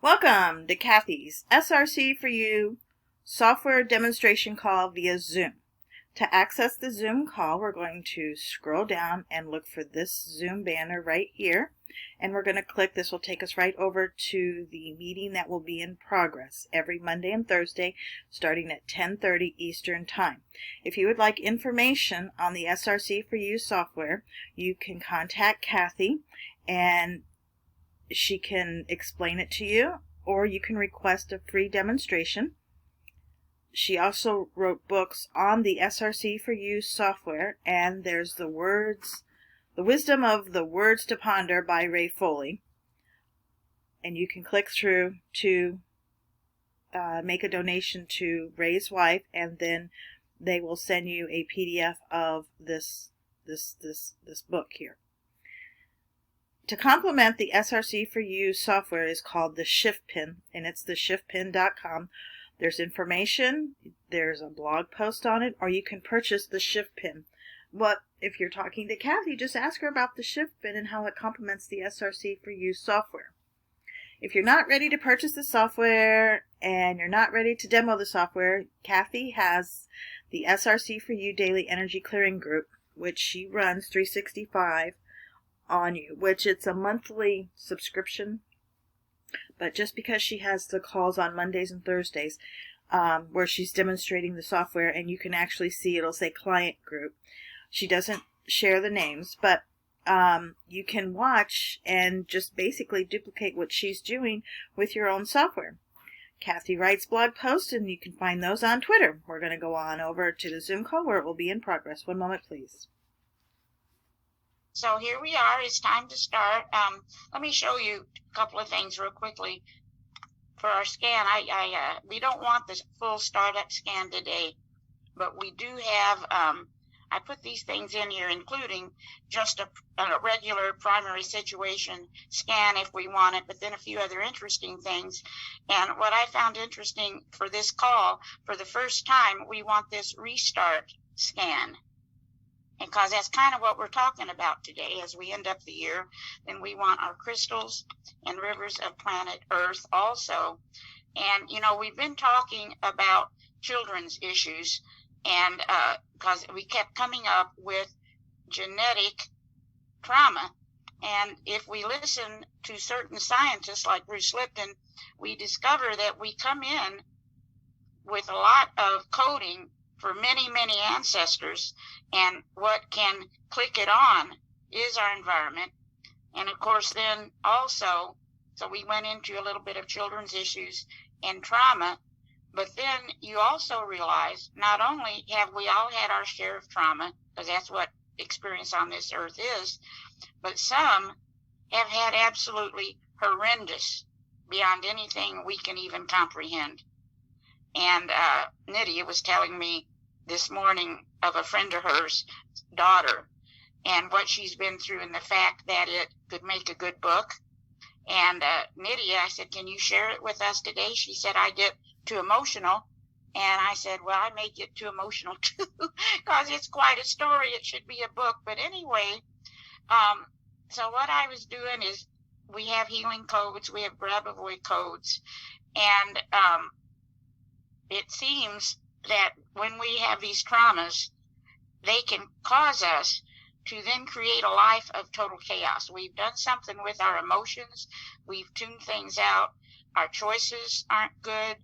Welcome to Cathy's SRC4u software demonstration call via Zoom. To access the Zoom call, we're going to scroll down and look for this Zoom banner right here. And we're going to click, this will take us right over to the meeting that will be in progress every Monday and Thursday starting at 10:30 Eastern Time. If you would like information on the SRC4u software, you can contact Cathy and she can explain it to you, or you can request a free demonstration. She also wrote books on the SRC4u software, and there's The Wisdom of the Words to Ponder by Ray Foley. And you can click through to make a donation to Ray's wife, and then they will send you a PDF of this book here. To complement the SRC4u software is called the Shift Pin, and it's the shiftpin.com. There's information, there's a blog post on it, or you can purchase the Shift Pin. But if you're talking to Cathy, just ask her about the Shift Pin and how it complements the SRC4u software. If you're not ready to purchase the software and you're not ready to demo the software, Cathy has the SRC4u Daily Energy Clearing Group, which she runs 365 on you, which it's a monthly subscription, but just because she has the calls on Mondays and Thursdays where she's demonstrating the software, and you can actually see it'll say client group. She doesn't share the names, but you can watch and just basically duplicate what she's doing with your own software. Cathy writes blog posts, and you can find those on Twitter. We're going to go on over to the Zoom call where it will be in progress. One moment, please. So here we are. It's time to start. Let me show you a couple of things real quickly. For our scan, we don't want the full startup scan today, but we do have, I put these things in here, including just a regular primary situation scan if we want it, but then a few other interesting things. And what I found interesting for this call, for the first time, we want this restart scan. Because that's kind of what we're talking about today as we end up the year. Then we want our crystals and rivers of planet Earth also. And, you know, we've been talking about children's issues, and because we kept coming up with genetic trauma. And if we listen to certain scientists like Bruce Lipton, we discover that we come in with a lot of coding for many, many ancestors, and what can click it on is our environment. And of course then also, so we went into a little bit of children's issues and trauma, but then you also realize not only have we all had our share of trauma, because that's what experience on this earth is, but some have had absolutely horrendous, beyond anything we can even comprehend. And Nydia was telling me this morning of a friend of hers daughter and what she's been through, and the fact that it could make a good book. And Nydia, I said, can you share it with us today? She said, I get too emotional. And I said, well, I may get too emotional too, because it's quite a story. It should be a book. But anyway, so what I was doing is we have healing codes, we have grab-avoid codes, and it seems that when we have these traumas, they can cause us to then create a life of total chaos. We've done something with our emotions. We've tuned things out. Our choices aren't good.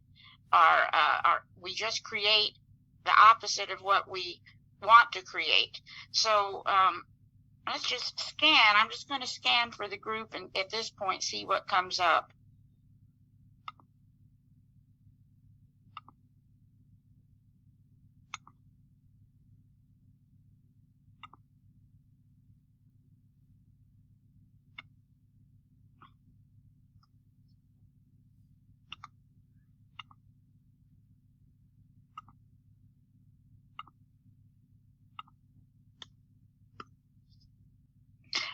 We just create the opposite of what we want to create. So let's just scan. I'm just going to scan for the group and at this point see what comes up.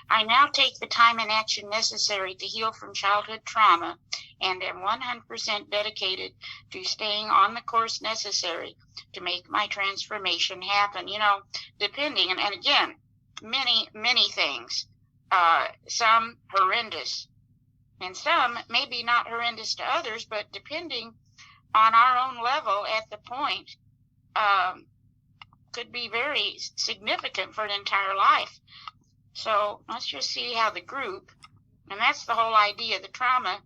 I now take the time and action necessary to heal from childhood trauma and am 100% dedicated to staying on the course necessary to make my transformation happen. You know, depending, and again, many things, some horrendous, And some maybe not horrendous to others, but depending on our own level at the point, could be very significant for an entire life. So let's just see how the group, and that's the whole idea, the trauma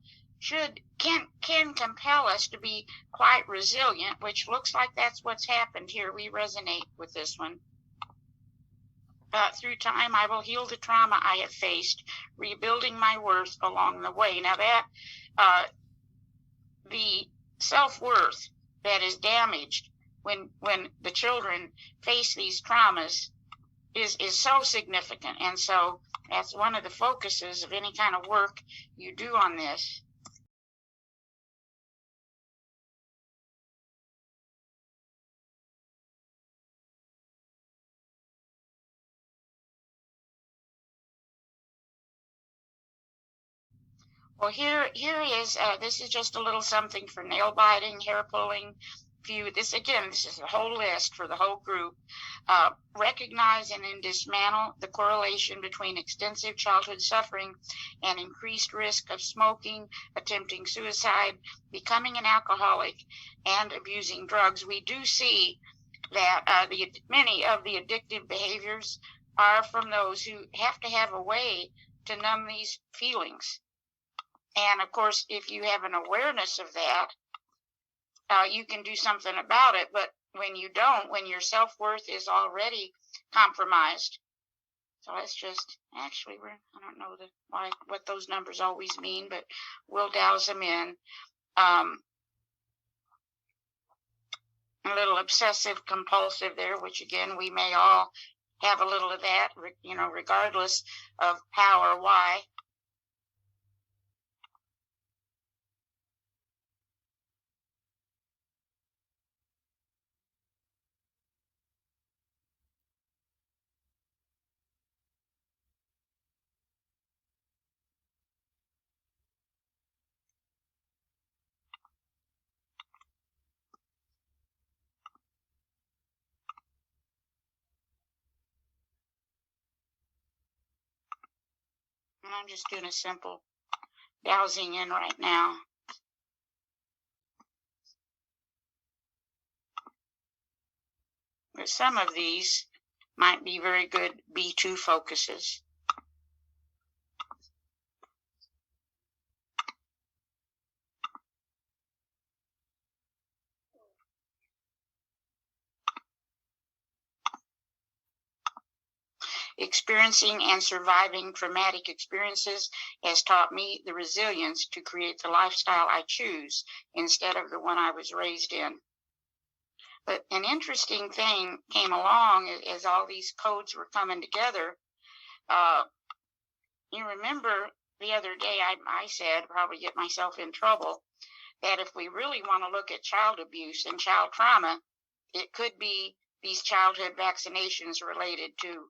can compel us to be quite resilient, which looks like that's what's happened here. We resonate with this one. Through time, I will heal the trauma I have faced, rebuilding my worth along the way. Now that the self-worth that is damaged when the children face these traumas is so significant. And so that's one of the focuses of any kind of work you do on this. Well, here is, this is just a little something for nail biting, hair pulling. This is a whole list for the whole group. Recognize and then dismantle the correlation between extensive childhood suffering and increased risk of smoking, attempting suicide, becoming an alcoholic, and abusing drugs. We do see that many of the addictive behaviors are from those who have to have a way to numb these feelings. And of course, if you have an awareness of that, you can do something about it. But when you don't, when your self-worth is already compromised, so let's just, actually, I don't know what those numbers always mean, but we'll douse them in. A little obsessive compulsive there, which again, we may all have a little of that, regardless of how or why. And I'm just doing a simple dousing in right now. But some of these might be very good B2 focuses. Experiencing and surviving traumatic experiences has taught me the resilience to create the lifestyle I choose instead of the one I was raised in. But an interesting thing came along as all these codes were coming together. You remember the other day I said, probably get myself in trouble, that if we really want to look at child abuse and child trauma, it could be these childhood vaccinations related to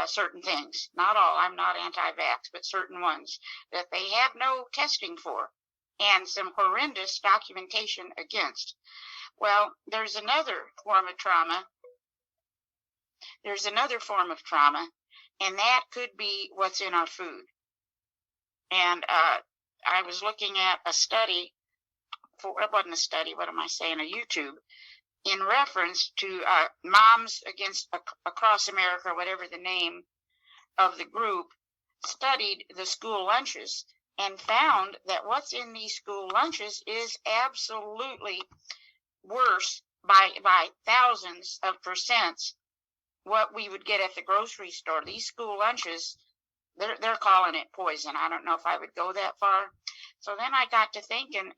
certain things. Not all, I'm not anti-vax, but certain ones that they have no testing for and some horrendous documentation against. Well, there's another form of trauma. And that could be what's in our food. And I was looking at a study, it wasn't a study, what am I saying, a YouTube, in reference to Moms Across America, whatever the name of the group, studied the school lunches and found that what's in these school lunches is absolutely worse by thousands of percents what we would get at the grocery store. These school lunches, they're calling it poison. I don't know if I would go that far. So then I got to thinking,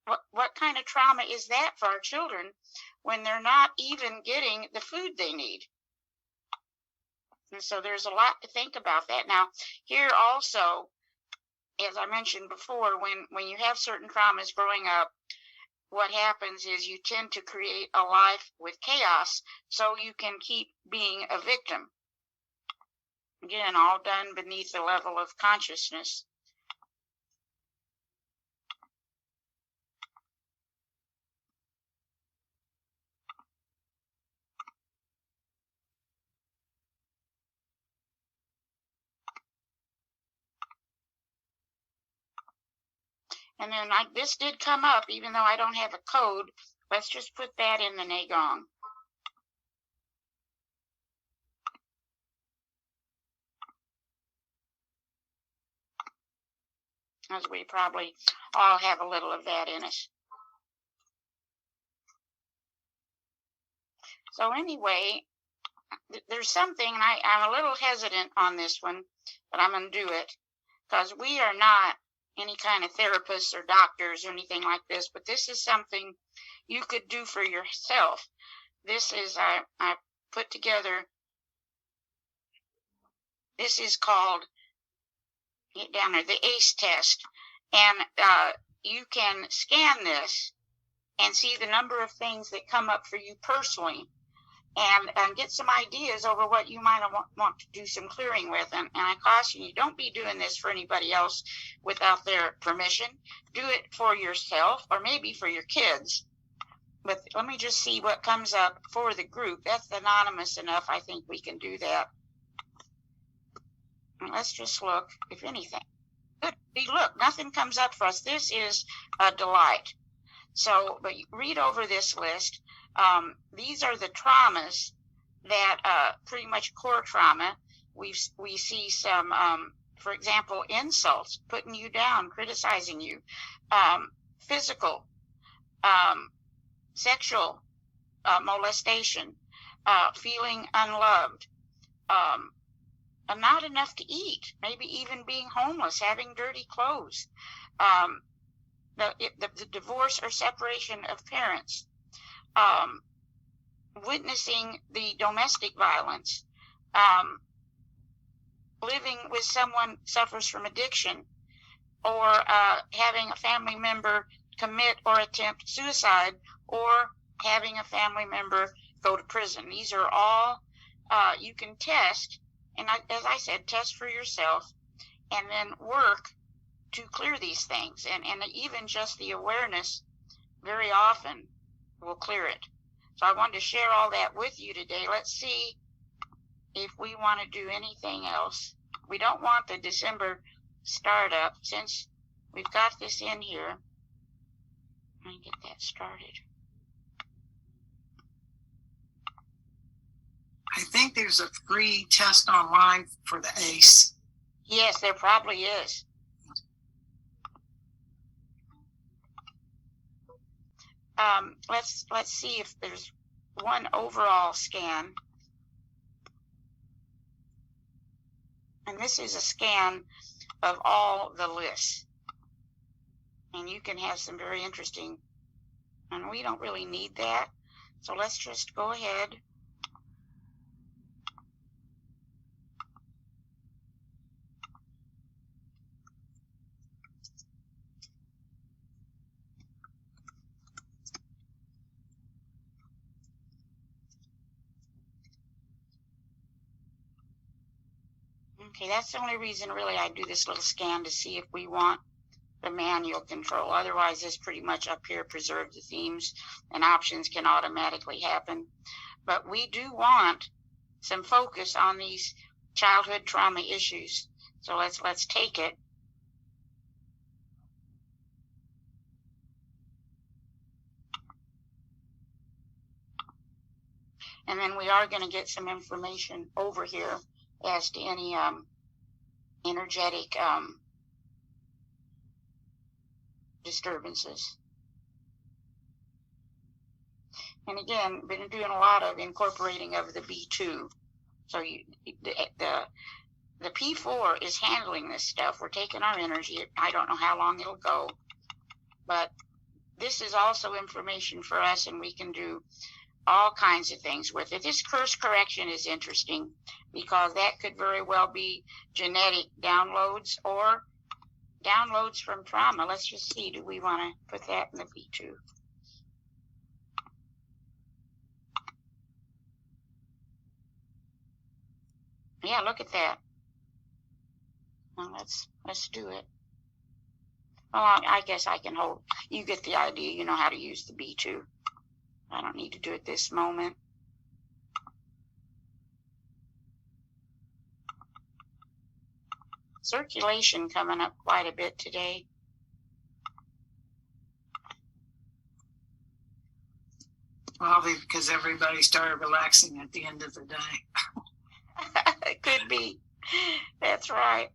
what kind of trauma is that for our children when they're not even getting the food they need? And so there's a lot to think about that. Now, here also, as I mentioned before, when you have certain traumas growing up, what happens is you tend to create a life with chaos so you can keep being a victim. Again, all done beneath the level of consciousness. And then this did come up, even though I don't have a code. Let's just put that in the Gong. As we probably all have a little of that in us. So anyway, there's something, and I'm a little hesitant on this one, but I'm going to do it, because we are not any kind of therapists or doctors or anything like this, but this is something you could do for yourself. This is, I put together, this is called, get down there, the ACE test, and you can scan this and see the number of things that come up for you personally, and get some ideas over what you might want to do some clearing with. And I caution you, don't be doing this for anybody else without their permission. Do it for yourself, or maybe for your kids. But let me just see what comes up for the group. That's anonymous enough. I think we can do that. And let's just look, if anything. Good. Look, nothing comes up for us. This is a delight. So, but read over this list. These are the traumas that pretty much core trauma. We see some, for example, insults, putting you down, criticizing you, physical, sexual molestation, feeling unloved, not enough to eat, maybe even being homeless, having dirty clothes, the divorce or separation of parents, witnessing the domestic violence, living with someone suffers from addiction, or having a family member commit or attempt suicide, or having a family member go to prison. These are all you can test, and as I said, test for yourself, and then work to clear these things. And even just the awareness very often will clear it. So I wanted to share all that with you today. Let's see if we want to do anything else. We don't want the December startup, since we've got this in here. Let me get that started. I think there's a free test online for the ACE. Yes, there probably is. Let's see if there's one overall scan. And this is a scan of all the lists. And you can have some very interesting, and we don't really need that. So let's just go ahead. Okay, that's the only reason really I do this little scan, to see if we want the manual control. Otherwise, this pretty much up here preserves the themes, and options can automatically happen. But we do want some focus on these childhood trauma issues. So let's take it. And then we are going to get some information over here as to any energetic disturbances. And again, been doing a lot of incorporating of the B2. So the P4 is handling this stuff. We're taking our energy. I don't know how long it'll go, but this is also information for us, and we can do all kinds of things with it. This course correction is interesting, because that could very well be genetic downloads or downloads from trauma. Let's just see, do we want to put that in the B2? Yeah, look at that. Well, let's do it. Well, I guess I can hold. You get the idea. You know how to use the B2. I don't need to do it this moment. Circulation coming up quite a bit today. Probably because everybody started relaxing at the end of the day. It could be. That's right.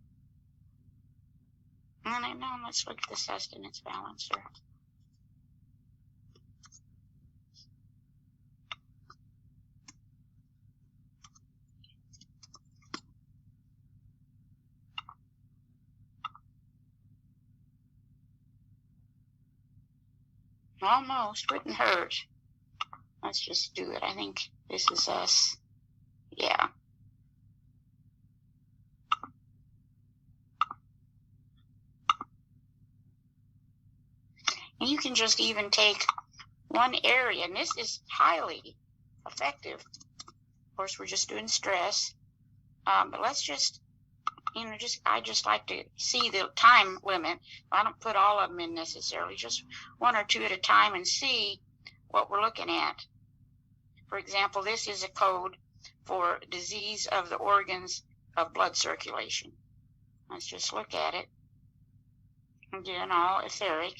And now let's look at the sustenance balancer. Almost. Wouldn't hurt. Let's just do it. I think this is us. Yeah. And you can just even take one area, and this is highly effective. Of course, we're just doing stress. But let's just, I just like to see the time limit. I don't put all of them in necessarily, just one or two at a time and see what we're looking at. For example, this is a code for disease of the organs of blood circulation. Let's just look at it. Again, all etheric.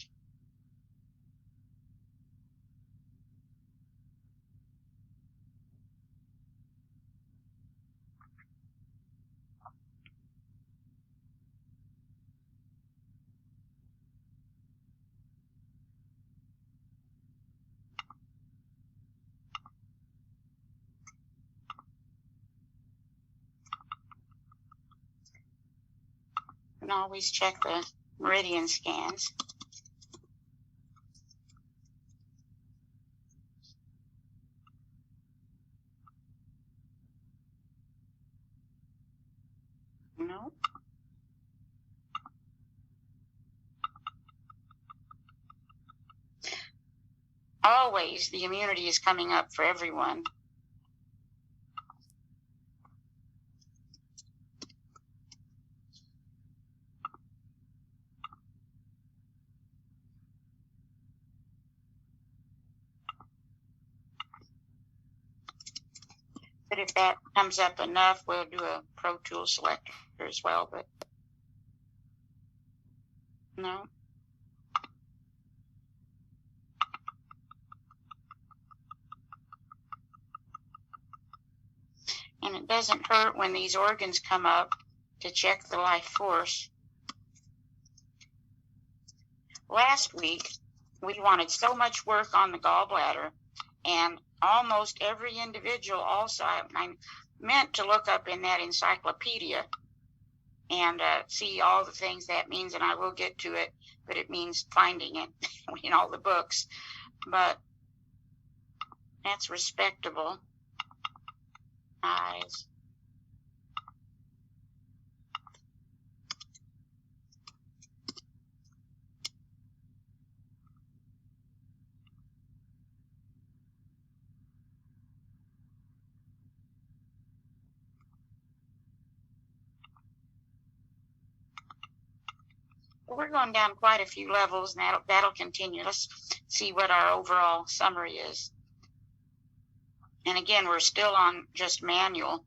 And always check the meridian scans. No. Always the immunity is coming up for everyone. But if that comes up enough, we'll do a Pro Tool selector as well, but no. And it doesn't hurt when these organs come up to check the life force. Last week, we wanted so much work on the gallbladder, and almost every individual also, I meant to look up in that encyclopedia and see all the things that means, and I will get to it, but it means finding it in all the books. But that's respectable. Eyes. We're going down quite a few levels, and that'll continue. Let's see what our overall summary is. And again, we're still on just manual.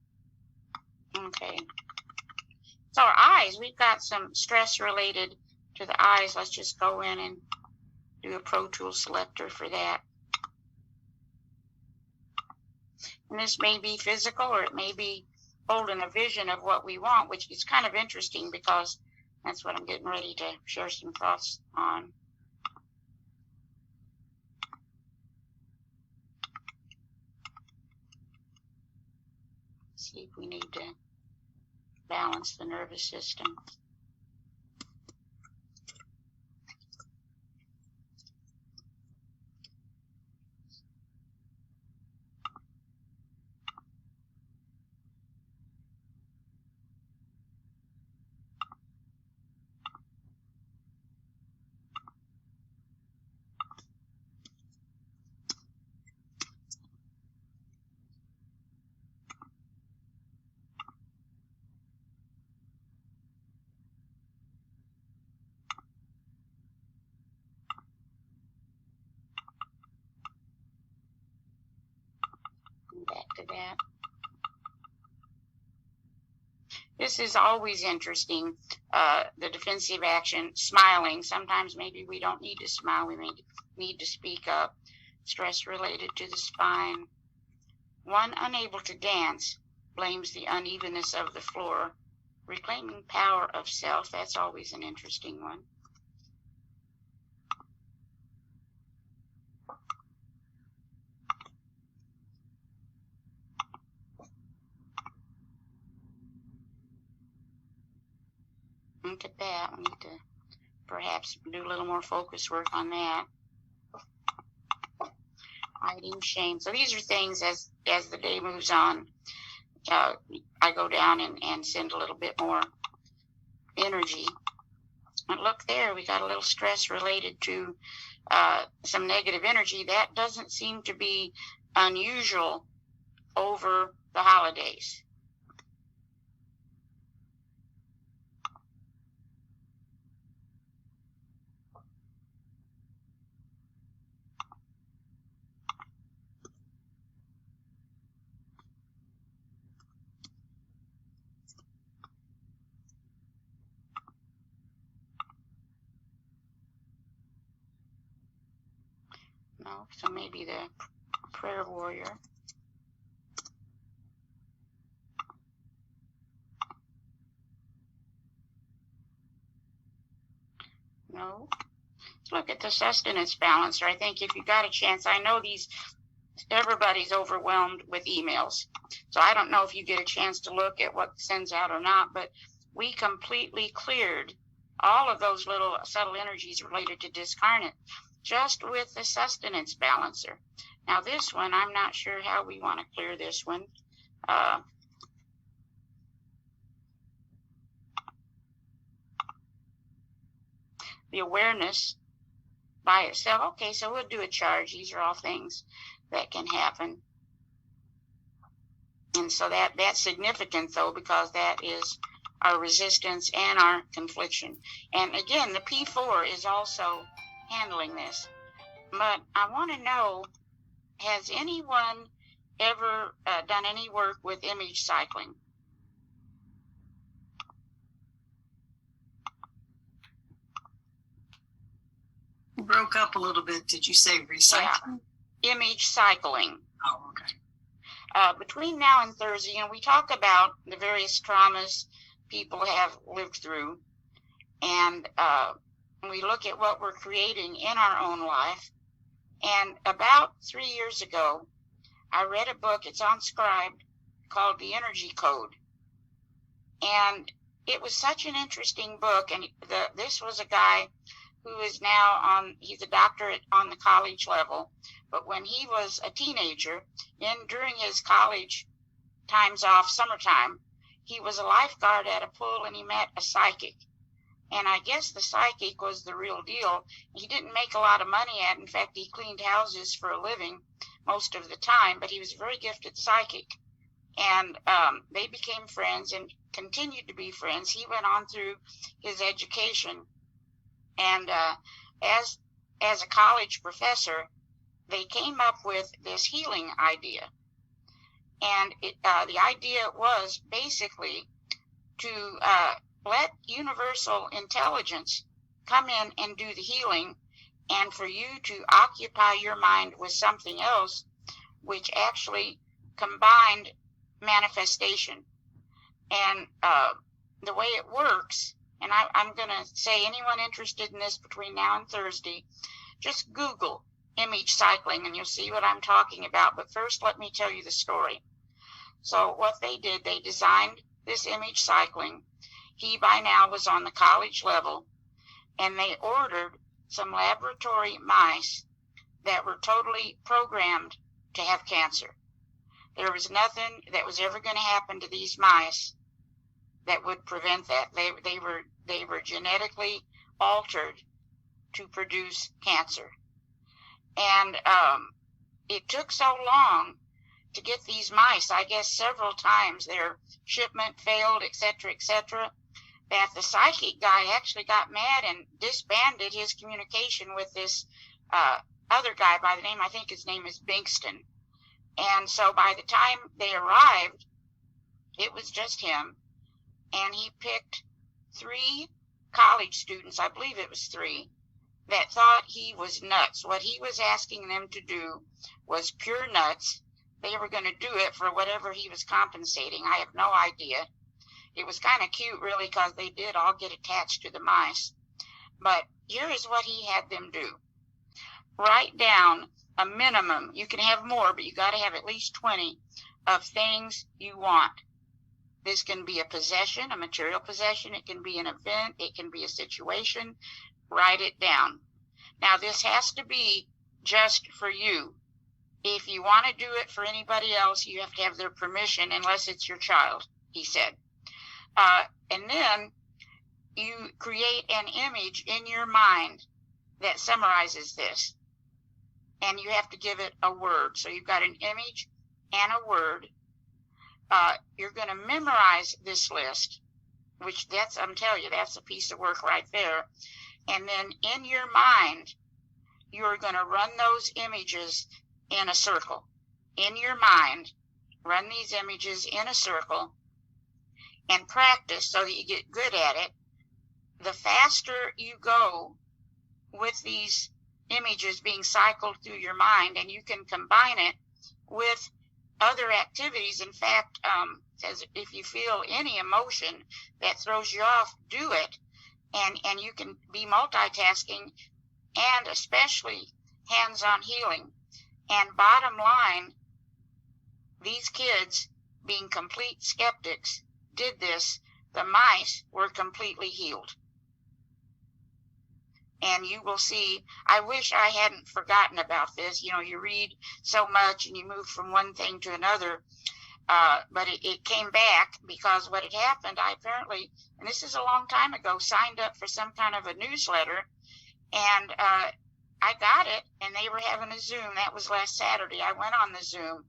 Okay. So our eyes, we've got some stress related to the eyes. Let's just go in and do a Pro Tool selector for that. And this may be physical, or it may be holding a vision of what we want, which is kind of interesting because that's what I'm getting ready to share some thoughts on. See if we need to balance the nervous system. Back to that. This is always interesting, the defensive action, smiling. Sometimes maybe we don't need to smile, we may need to speak up. stress related to the spine. One unable to dance blames the unevenness of the floor. Reclaiming power of self, that's always an interesting one. Look at that. We need to perhaps do a little more focus work on that. Hiding shame. So these are things as the day moves on, I go down and send a little bit more energy. And look there, we got a little stress related to some negative energy. That doesn't seem to be unusual over the holidays. No, so maybe the prayer warrior. No. Look at the sustenance balancer. I think if you got a chance, I know everybody's overwhelmed with emails. So I don't know if you get a chance to look at what sends out or not, but we completely cleared all of those little subtle energies related to discarnate just with the sustenance balancer. Now this one, I'm not sure how we want to clear this one. The awareness by itself. Okay, so we'll do a charge. These are all things that can happen. And so that's significant, though, because that is our resistance and our confliction. And again, the P4 is also handling this. But I want to know, has anyone ever done any work with image cycling? Broke up a little bit. Did you say recycling? Yeah. Image cycling. Oh, okay. Between now and Thursday, we talk about the various traumas people have lived through, and we look at what we're creating in our own life. And about 3 years ago, I read a book, it's on Scribe, called The Energy Code. And it was such an interesting book, and this was a guy who is now he's a doctorate on the college level. But when he was a teenager, during his college times off, summertime, he was a lifeguard at a pool and he met a psychic. And I guess the psychic was the real deal. He didn't make a lot of money at it. In fact, he cleaned houses for a living most of the time, but he was a very gifted psychic. And they became friends and continued to be friends. He went on through his education. And as a college professor, they came up with this healing idea. And the idea was basically to let universal intelligence come in and do the healing, and for you to occupy your mind with something else, which actually combined manifestation. And the way it works, and I'm going to say anyone interested in this between now and Thursday, just Google image cycling and you'll see what I'm talking about. But first, let me tell you the story. So what they did, they designed this image cycling. He by now was on the college level, and they ordered some laboratory mice that were totally programmed to have cancer. There was nothing that was ever going to happen to these mice that would prevent that. They were genetically altered to produce cancer. And it took so long to get these mice, I guess several times their shipment failed, etc., that the psychic guy actually got mad and disbanded his communication with this other guy by the name, I think his name is Binkston. And so by the time they arrived, it was just him. And he picked 3 college students, I believe it was 3, that thought he was nuts. What he was asking them to do was pure nuts. They were going to do it for whatever he was compensating. I have no idea. It was kind of cute, really, because they did all get attached to the mice. But here is what he had them do. Write down a minimum. You can have more, but you got to have at least 20 of things you want. This can be a possession, a material possession. It can be an event. It can be a situation. Write it down. Now, this has to be just for you. If you want to do it for anybody else, you have to have their permission, unless it's your child, he said. And then you create an image in your mind that summarizes this. And you have to give it a word. So you've got an image and a word. You're going to memorize this list, which I'm telling you, that's a piece of work right there. And then in your mind, you're going to run those images in a circle. In your mind, run these images in a circle and practice so that you get good at it. The faster you go with these images being cycled through your mind, and you can combine it with other activities. In fact, says if you feel any emotion that throws you off, do it. And you can be multitasking, and especially hands-on healing. And bottom line, these kids, being complete skeptics, did this. The mice were completely healed. And you will see, I wish I hadn't forgotten about this. You know, you read so much and you move from one thing to another. But it came back, because what had happened, I apparently, and this is a long time ago, signed up for some kind of a newsletter, and I got it, and they were having a Zoom. That was last Saturday. I went on the Zoom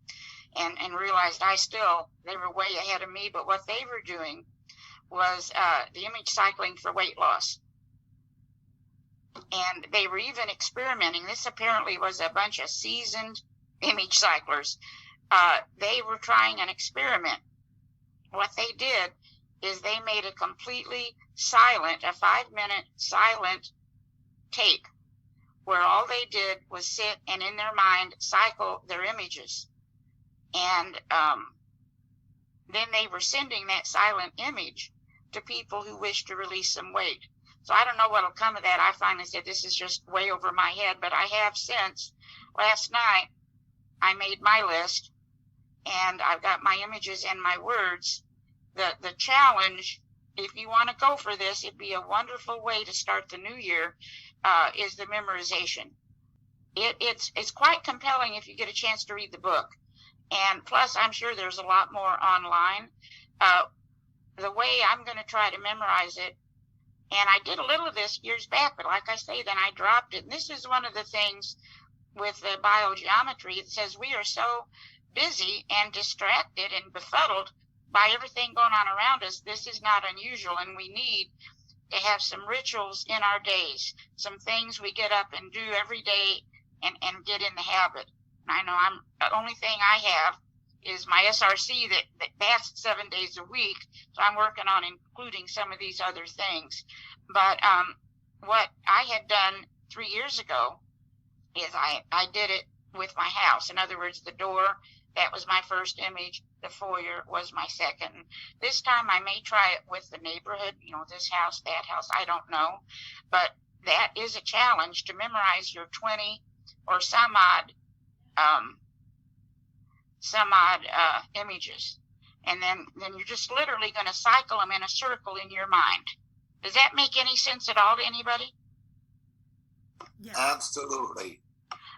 and realized they were way ahead of me, but what they were doing was the image cycling for weight loss. And they were even experimenting. This apparently was a bunch of seasoned image cyclers. They were trying an experiment. What they did is they made a completely silent, a 5-minute silent tape, where all they did was sit and in their mind cycle their images. And then they were sending that silent image to people who wished to release some weight. So I don't know what will come of that. I finally said, this is just way over my head, but I have since. Last night, I made my list, and I've got my images and my words. The challenge, if you want to go for this, it'd be a wonderful way to start the new year, is the memorization. It's quite compelling if you get a chance to read the book. And plus, I'm sure there's a lot more online. The way I'm going to try to memorize it, and I did a little of this years back, but like I say, then I dropped it. And this is one of the things with the biogeometry. It says we are so busy and distracted and befuddled by everything going on around us. This is not unusual, and we need to have some rituals in our days, some things we get up and do every day and get in the habit. And I know the only thing I have is my SRC that's 7 days a week. So I'm working on including some of these other things. But what I had done 3 years ago is I did it with my house. In other words, the door, that was my first image. The foyer was my second. This time I may try it with the neighborhood, this house, that house, I don't know. But that is a challenge, to memorize your 20 or some odd images. And then you're just literally going to cycle them in a circle in your mind. Does that make any sense at all to anybody? Yeah. Absolutely.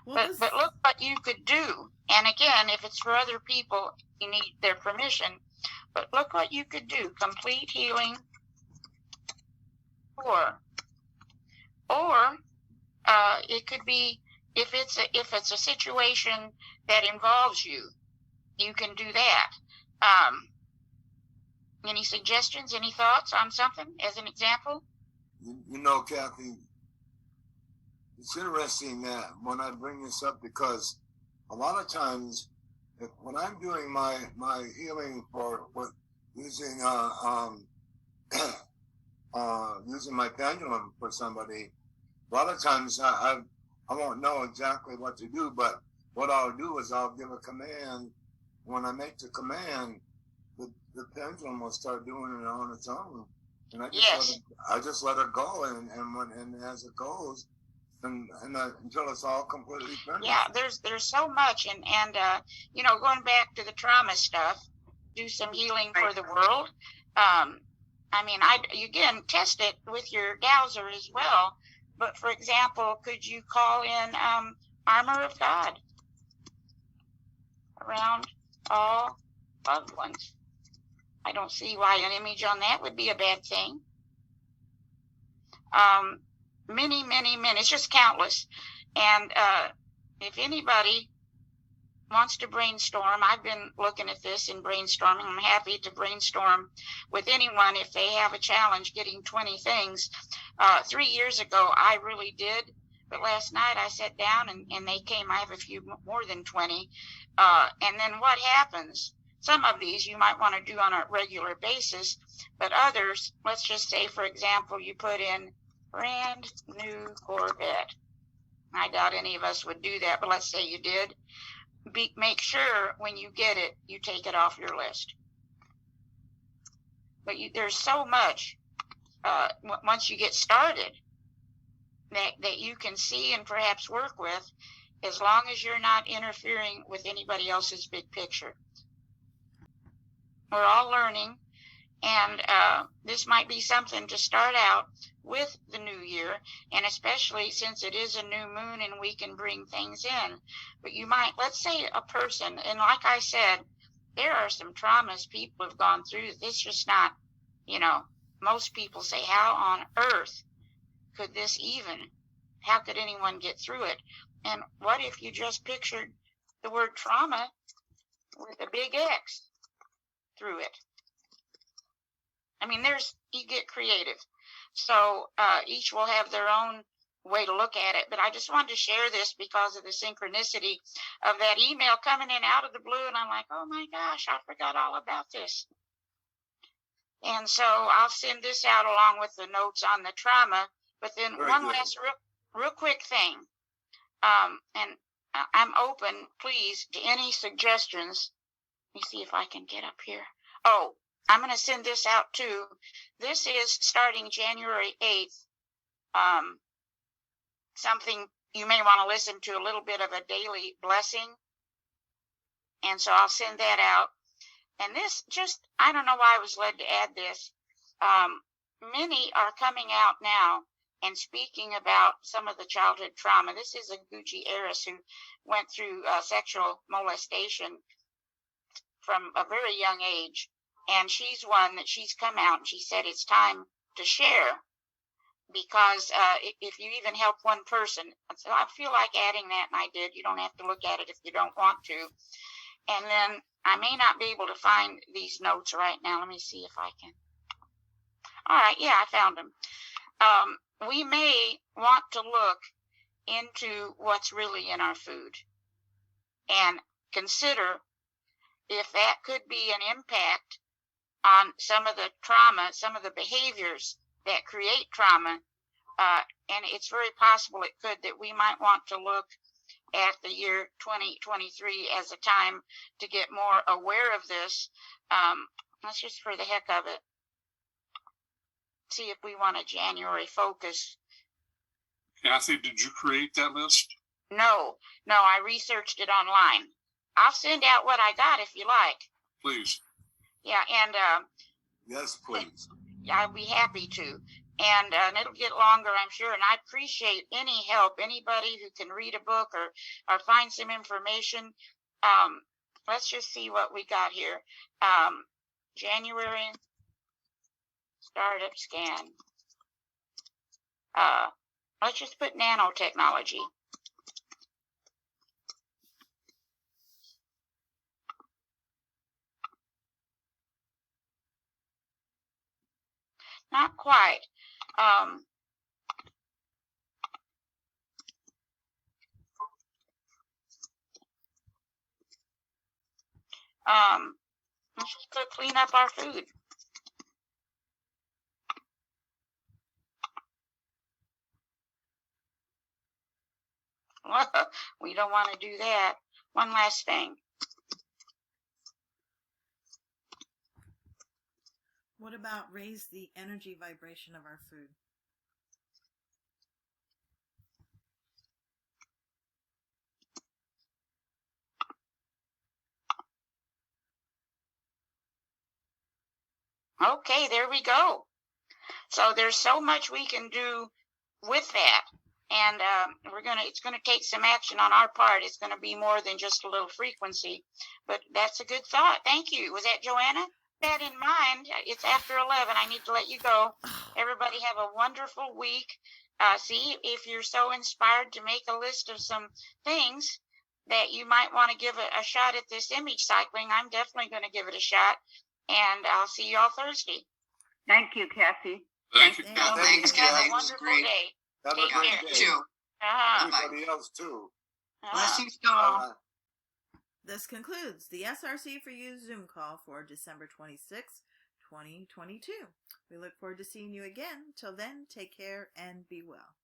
Well, but look what you could do. And again, if it's for other people, you need their permission. But look what you could do. Complete healing. Or it could be, if it's a situation that involves you, you can do that. Any suggestions, any thoughts on something as an example? Cathy, it's interesting that when I bring this up, because a lot of times when I'm doing my healing using using my pendulum for somebody, a lot of times I won't know exactly what to do, but what I'll do is I'll give a command. When I make the command, the pendulum will start doing it on its own, and I just let it go, and as it goes, and until it's all completely finished. Yeah, there's so much, and you know, going back to the trauma stuff, do some healing for the world. I mean, you can test it with your dowser as well. But for example, could you call in armor of God around all loved ones? I don't see why an image on that would be a bad thing. Many, many, many. It's just countless. And if anybody wants to brainstorm, I've been looking at this and brainstorming. I'm happy to brainstorm with anyone if they have a challenge getting 20 things. 3 years ago, I really did. But last night I sat down and they came. I have a few more than 20. And then what happens? Some of these you might want to do on a regular basis, but others, let's just say, for example, you put in brand new Corvette. I doubt any of us would do that, but let's say you did. Make sure when you get it, you take it off your list. But there's so much once you get started that you can see and perhaps work with, as long as you're not interfering with anybody else's big picture. We're all learning, and this might be something to start out with the new year, and especially since it is a new moon and we can bring things in. But you might, let's say a person, and like I said, there are some traumas people have gone through. It's just not, you know, most people say, how on earth could this even, how could anyone get through it? And what if you just pictured the word trauma with a big X through it? I mean, you get creative. So each will have their own way to look at it. But I just wanted to share this because of the synchronicity of that email coming in out of the blue. And I'm like, oh my gosh, I forgot all about this. And so I'll send this out along with the notes on the trauma. But then one last real quick thing. And I'm open, please, to any suggestions. Let me see if I can get up here. Oh, I'm going to send this out too. This is starting January 8th. Something you may want to listen to, a little bit of a daily blessing. And so I'll send that out. And this just, I don't know why I was led to add this. Many are coming out now and speaking about some of the childhood trauma. This is a Gucci heiress who went through sexual molestation from a very young age. And she's one that she's come out and she said it's time to share, because if you even help one person, so I feel like adding that, and I did. You don't have to look at it if you don't want to. And then I may not be able to find these notes right now. Let me see if I can. All right, yeah, I found them. We may want to look into what's really in our food and consider if that could be an impact on some of the trauma, some of the behaviors that create trauma. And it's very possible it could, that we might want to look at the year 2023 as a time to get more aware of this. That's just for the heck of it. See if we want a January focus. Cathy, did you create that list? No, I researched it online. I'll send out what I got if you like. Please. Yeah, and yes, please. I'd be happy to. And it'll get longer, I'm sure. And I appreciate any help, anybody who can read a book or find some information. Let's just see what we got here. January startup scan. Let's just put nanotechnology. Not quite. Let's just put clean up our food. We don't want to do that. One last thing. What about raise the energy vibration of our food? Okay, there we go. So there's so much we can do with that. And it's going to take some action on our part. It's going to be more than just a little frequency. But that's a good thought. Thank you. Was that Joanna? That in mind. It's after 11. I need to let you go. Everybody have a wonderful week. See, if you're so inspired to make a list of some things that you might want to give a shot at this image cycling, I'm definitely going to give it a shot. And I'll see you all Thursday. Thank you, Kathy. Thank you. Well, Thanks, have Kathy. a wonderful day. Have Take a great care. day. Too. Everybody else too. Bless you all. Bye-bye. This concludes the SRC4u Zoom call for December 26, 2022. We look forward to seeing you again. Till then, take care and be well.